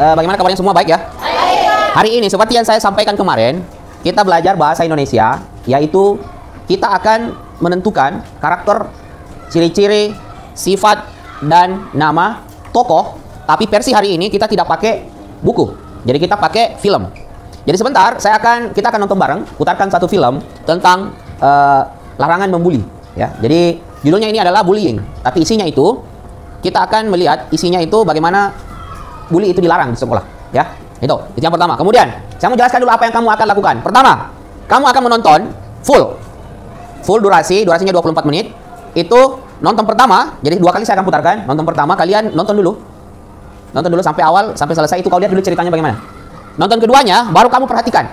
Bagaimana kabarnya semua, baik ya? Hari ini seperti yang saya sampaikan kemarin, kita belajar bahasa Indonesia, yaitu kita akan menentukan karakter, ciri-ciri, sifat, dan nama tokoh. Tapi versi hari ini kita tidak pakai buku, jadi kita pakai film. Jadi sebentar kita akan nonton bareng, putarkan satu film tentang larangan membuli. Ya, jadi judulnya ini adalah bullying. Tapi isinya itu kita akan melihat isinya itu bagaimana bully itu dilarang di sekolah. Ya, itu yang pertama. Kemudian saya mau jelaskan dulu apa yang kamu akan lakukan. Pertama, kamu akan menonton full durasinya 24 menit. Itu nonton pertama, jadi 2 kali saya akan putarkan. Nonton pertama kalian nonton dulu sampai awal sampai selesai, itu kau lihat dulu ceritanya bagaimana. Nonton keduanya baru kamu perhatikan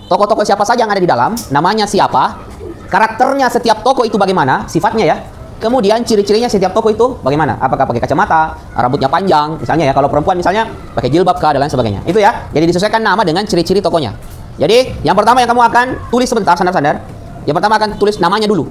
tokoh-tokoh siapa saja yang ada di dalam, namanya siapa, karakternya setiap tokoh itu bagaimana, sifatnya ya. Kemudian ciri-cirinya setiap tokoh itu bagaimana, apakah pakai kacamata, rambutnya panjang misalnya ya, kalau perempuan misalnya pakai jilbab kah, dan lain sebagainya. Itu ya. Jadi disesuaikan nama dengan ciri-ciri tokohnya. Jadi yang pertama yang kamu akan tulis sebentar, sandar-sandar. Yang pertama akan tulis namanya dulu.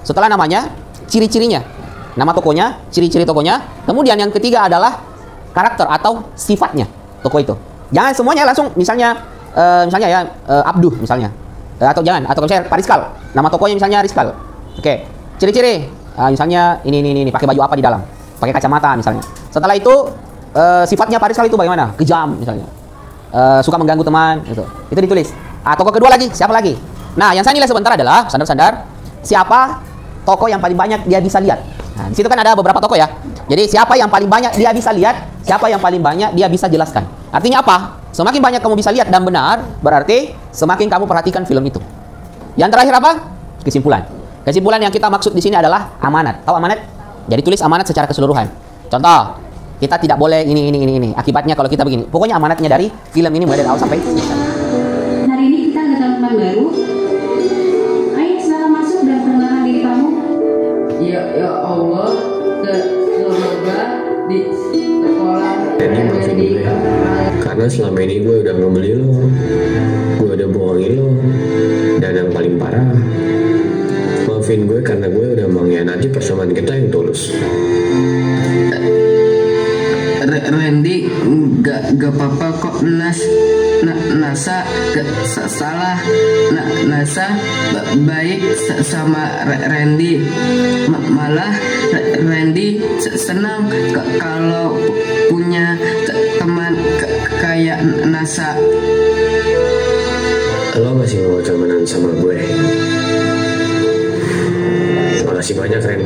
Setelah namanya, ciri-cirinya, nama tokohnya, ciri-ciri tokohnya. Kemudian yang ketiga adalah karakter atau sifatnya tokoh itu. Jangan semuanya langsung, misalnya Abduh misalnya, atau jangan, atau misalnya Pak Rizkal, nama tokohnya misalnya Rizkal. Oke, ciri-ciri, misalnya ini pakai baju apa di dalam, pakai kacamata misalnya. Setelah itu sifatnya Pak Rizkal itu bagaimana, kejam misalnya, suka mengganggu teman, itu ditulis. Tokoh kedua lagi, siapa lagi? Nah, yang saya nilai sebentar adalah sandar-sandar, siapa tokoh yang paling banyak dia bisa lihat. Nah, di situ kan ada beberapa tokoh ya. Jadi siapa yang paling banyak dia bisa lihat, siapa yang paling banyak dia bisa jelaskan. Artinya apa? Semakin banyak kamu bisa lihat dan benar, berarti semakin kamu perhatikan film itu. Yang terakhir apa? Kesimpulan. Kesimpulan yang kita maksud di sini adalah amanat. Tahu amanat? Jadi tulis amanat secara keseluruhan. Contoh, kita tidak boleh ini. Akibatnya kalau kita begini. Pokoknya amanatnya dari film ini mulai dari awal sampai selesai. Hari ini kita ada teman baru. Ayo silakan masuk dan perkenalkan diri kamu. Ya Allah, semoga di sekolah ini maafin gue ya, karena selama ini gue udah ngebeli lo, gue udah bohongin lo, dan yang paling parah, maafin gue karena gue udah mengkhianati persamaan kita yang tulus. Randy gak apa-apa kok, Nasa gak salah, Nasa baik sama Randy, malah Randy senang kalau punya teman kayak Nasa. Lo masih mau temenan sama gue? Makasih banyak, Ren.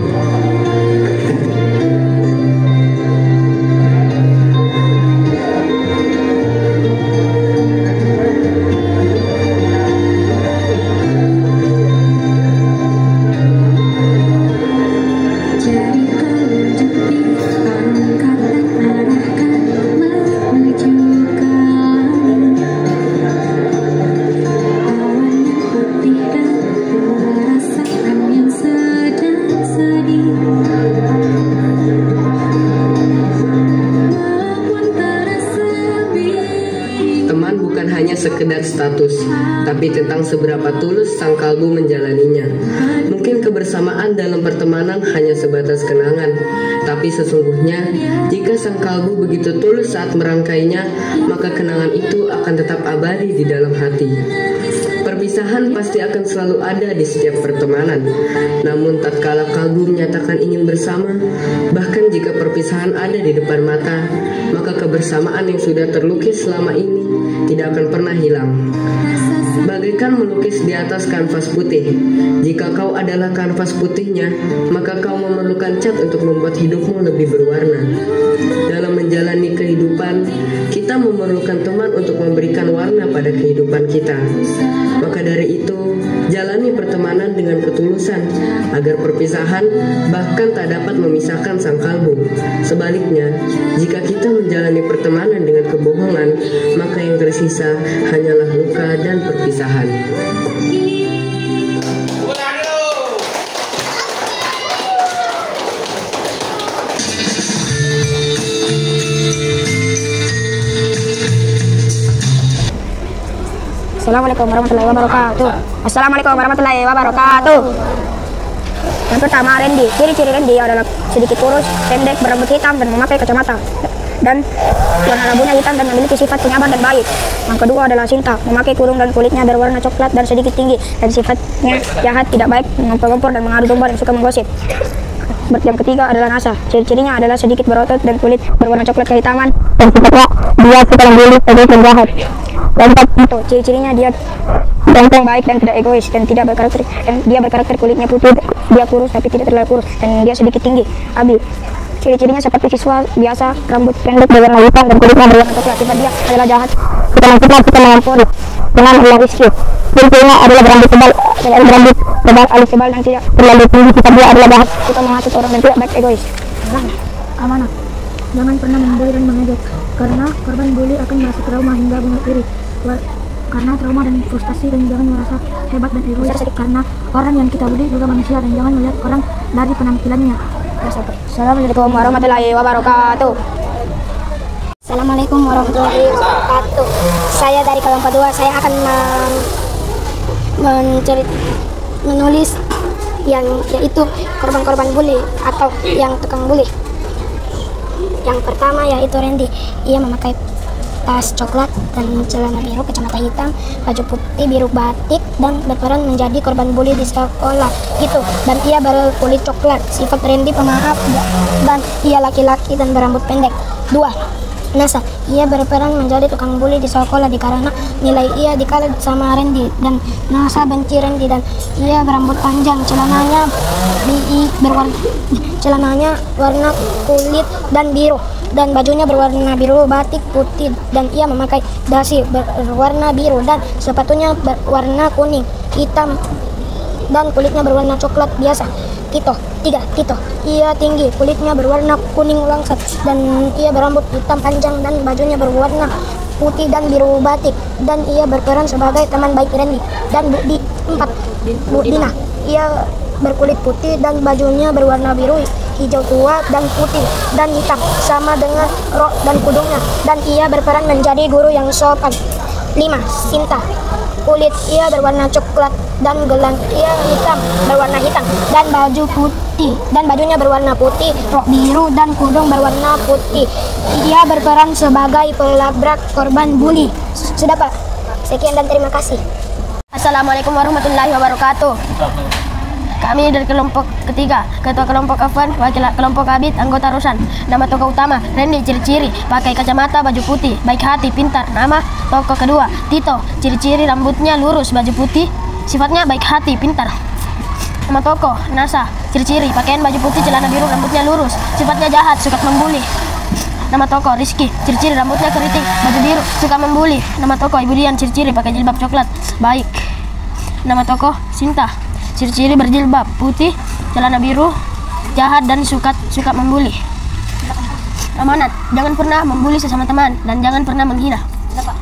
Sekedar status, tapi tentang seberapa tulus sang kalbu menjalaninya. Mungkin kebersamaan dalam pertemanan hanya sebatas kenangan, tapi sesungguhnya jika sang kalbu begitu tulus saat merangkainya, maka kenangan itu akan tetap abadi di dalam hati. Perpisahan pasti akan selalu ada di setiap pertemanan. Namun tatkala kalbu menyatakan ingin bersama, bahkan jika perpisahan ada di depan mata, maka kebersamaan yang sudah terlukis selama ini tidak akan pernah hilang. Bagaikan melukis di atas kanvas putih. Jika kau adalah kanvas putihnya, maka kau memerlukan cat untuk membuat hidupmu lebih berwarna. Dalam menjalani kehidupan, kita memerlukan teman untuk memberikan warna pada kehidupan kita. Maka dari itu, jalani pertemanan dengan ketulusan, agar perpisahan bahkan tak dapat memisahkan sang kalbu. Sebaliknya, jika kita menjalani pertemanan dengan kebohongan, maka yang tersisa hanyalah luka dan perpisahan. Assalamualaikum warahmatullahi wabarakatuh. Assalamualaikum warahmatullahi wabarakatuh. Yang pertama, Randy. Ciri-ciri Randy adalah sedikit kurus, pendek, berambut hitam, dan memakai kacamata. dan warna rambutnya hitam dan memiliki sifat penyabar dan baik. Yang kedua adalah Sinta, memakai kurung dan kulitnya berwarna coklat dan sedikit tinggi, dan sifatnya jahat, tidak baik, mengompor-ngompor dan mengadu domba dan suka menggosip. Yang ketiga adalah Nasa, ciri-cirinya adalah sedikit berotot dan kulit berwarna coklat kehitaman, dan sifatnya dia suka membuli, egois dan jahat. Dan itu ciri-cirinya dia ganteng, baik dan tidak egois, dan tidak berkarakter, dan dia berkarakter kulitnya putih, dia kurus tapi tidak terlalu kurus, dan dia sedikit tinggi. Abi, ciri-cirinya seperti siswa biasa, rambut pendek berwarna hitam dan kulitnya berwarna coklat. Sifat dia adalah jahat, suka menfitnah, suka mengompori, dengan yang risky. Ciri-cirinya adalah berambut tebal, alis tebal dan tidak terlalu tinggi. Sifat dia adalah jahat, suka menghasut orang dan tidak baik, egois. Amanah, jangan pernah membuli dan mengejek, karena korban bully akan merasa trauma hingga bunuh diri. Karena trauma dan frustasi, dan jangan merasa hebat dan egois, karena orang yang kita bully juga manusia, dan jangan melihat orang dari penampilannya. Assalamualaikum warahmatullahi wabarakatuh. Assalamualaikum warahmatullahi wabarakatuh. Saya dari kelompok 2, saya akan menulis yaitu korban-korban bully atau yang tukang bully. Yang pertama yaitu Randy. Ia memakai tas coklat dan celana biru, kacamata hitam, baju putih biru batik, dan berperan menjadi korban bully di sekolah itu. Dan ia berkulit coklat. Sifat Randy pemaaf dan ia laki-laki dan berambut pendek. 2. Nasa, ia berperan menjadi tukang bully di sekolah karena nilai ia dikalah sama Randy, dan Nasa benci Randy, dan ia berambut panjang, celananya warna kulit dan biru, dan bajunya berwarna biru batik putih, dan ia memakai dasi berwarna biru dan sepatunya berwarna kuning hitam, dan kulitnya berwarna coklat biasa. Tito, 3. Tito, ia tinggi, kulitnya berwarna kuning langsat, dan ia berambut hitam panjang dan bajunya berwarna putih dan biru batik, dan ia berperan sebagai teman baik Randy. Dan Budi, 4. Bu Dina, ia berkulit putih dan bajunya berwarna biru, hijau tua dan putih dan hitam sama dengan rok dan kudungnya, dan ia berperan menjadi guru yang sopan. 5. Sinta, kulit ia berwarna coklat dan gelang ia berwarna hitam, dan bajunya berwarna putih, rok biru dan kudung berwarna putih. Ia berperan sebagai pelabrak korban bully. Sudah Pak, sekian dan terima kasih. Assalamualaikum warahmatullahi wabarakatuh. Kami dari kelompok ketiga, ketua kelompok Afwan, wakil kelompok Abid, anggota Rusan. Nama tokoh utama Randy, ciri-ciri pakai kacamata, baju putih, baik hati, pintar. Nama tokoh kedua Tito, ciri-ciri rambutnya lurus, baju putih, sifatnya baik hati, pintar. Nama tokoh Nasa, ciri-ciri pakaian baju putih, celana biru, rambutnya lurus, sifatnya jahat, suka membuli. Nama tokoh Rizky, ciri-ciri rambutnya keriting, baju biru, suka membuli. Nama tokoh Ibu Dian, ciri-ciri pakai jilbab coklat, baik. Nama tokoh Sinta, ciri-ciri berjilbab putih, celana biru, jahat dan suka membuli. Amanat, jangan pernah membuli sesama teman dan jangan pernah menghina.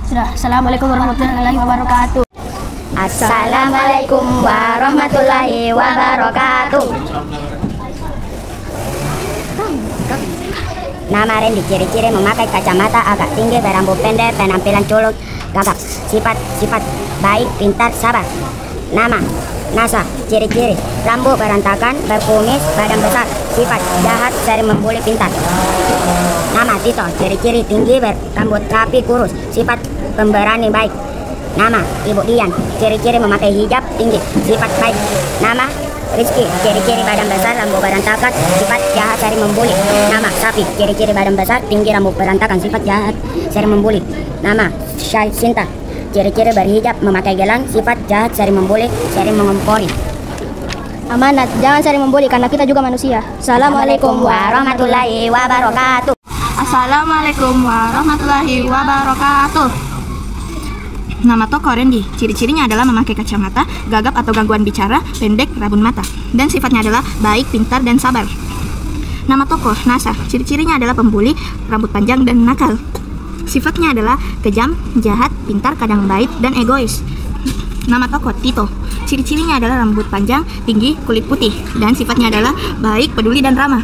Sudah. Assalamualaikum warahmatullahi wabarakatuh. Assalamualaikum warahmatullahi wabarakatuh. Nama Randy, ciri-ciri memakai kacamata, agak tinggi, berambut pendek, penampilan culun, gagap, sifat baik, pintar, sabar. Nama Nasa, ciri-ciri rambut berantakan, berkumis, badan besar, sifat jahat, sering membuli, pintar. Nama Tito, ciri-ciri tinggi, berambut rapi, kurus, sifat pemberani, baik. Nama Ibu Dian, ciri-ciri memakai hijab, tinggi, sifat baik. Nama Rizky, ciri-ciri badan besar, rambut berantakan, sifat jahat, sering membuli. Nama Safi, ciri-ciri badan besar, tinggi, rambut berantakan, sifat jahat, sering membuli. Nama Sinta, ciri-ciri berhijab, memakai gelang, sifat jahat, sering membuli, sering mengompori. Amanat, jangan sering membuli karena kita juga manusia. Assalamualaikum warahmatullahi wabarakatuh. Assalamualaikum warahmatullahi wabarakatuh. Nama tokoh Randy, ciri-cirinya adalah memakai kacamata, gagap atau gangguan bicara, pendek, rabun mata, dan sifatnya adalah baik, pintar, dan sabar. Nama tokoh Nasa, ciri-cirinya adalah pembuli, rambut panjang, dan nakal. Sifatnya adalah kejam, jahat, pintar, kadang baik, dan egois. Nama tokoh Tito, ciri-cirinya adalah rambut panjang, tinggi, kulit putih, dan sifatnya adalah baik, peduli, dan ramah.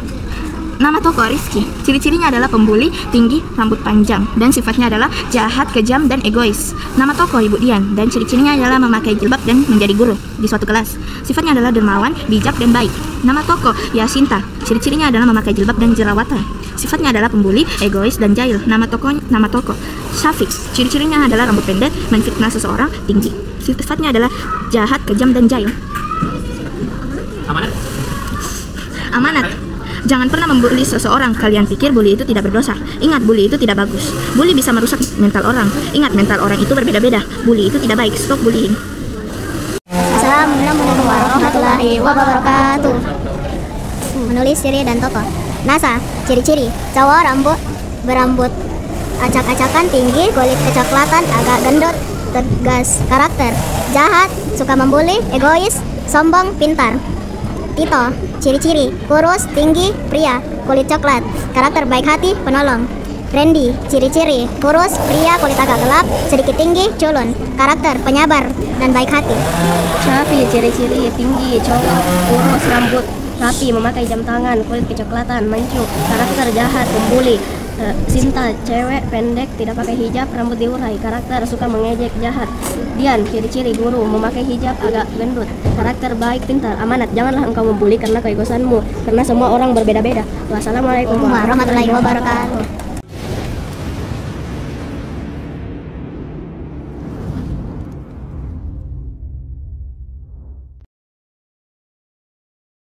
Nama tokoh Rizky, ciri-cirinya adalah pembuli, tinggi, rambut panjang, dan sifatnya adalah jahat, kejam, dan egois. Nama tokoh Ibu Dian, dan ciri-cirinya adalah memakai jilbab dan menjadi guru di suatu kelas. Sifatnya adalah dermawan, bijak, dan baik. Nama tokoh Yasinta, ciri-cirinya adalah memakai jilbab dan jerawatan. Sifatnya adalah pembuli, egois, dan jahil. Nama tokoh Syafiq. Ciri-cirinya adalah rambut pendek, menfitnah seseorang, tinggi. Sifatnya adalah jahat, kejam, dan jahil. Amanat. Jangan pernah membuli seseorang. Kalian pikir bully itu tidak berdosa. Ingat, bully itu tidak bagus. Bully bisa merusak mental orang. Ingat, mental orang itu berbeda-beda. Bully itu tidak baik. Stop bullying. Assalamualaikum warahmatullahi wabarakatuh. Menulis ciri dan tokoh. Nasa, ciri-ciri: cowok berambut acak-acakan, tinggi, kulit kecoklatan, agak gendut, tegas karakter, jahat, suka membuli, egois, sombong, pintar. Tito, ciri-ciri: kurus, tinggi, pria, kulit coklat, karakter baik hati, penolong. Randy, ciri-ciri: kurus, pria, kulit agak gelap, sedikit tinggi, culun, karakter penyabar dan baik hati. Syafi, ciri-ciri: tinggi, cowok, kurus, rambut rapi, memakai jam tangan, kulit kecoklatan, mancung, karakter jahat, pembuli. Sinta, cewek, pendek, tidak pakai hijab, rambut diurai, karakter suka mengejek, jahat. Dian, ciri-ciri: guru, memakai hijab, agak gendut, karakter baik, pintar. Amanat, janganlah engkau membuli karena keegoisanmu, karena semua orang berbeda-beda. Wassalamualaikum warahmatullahi wabarakatuh.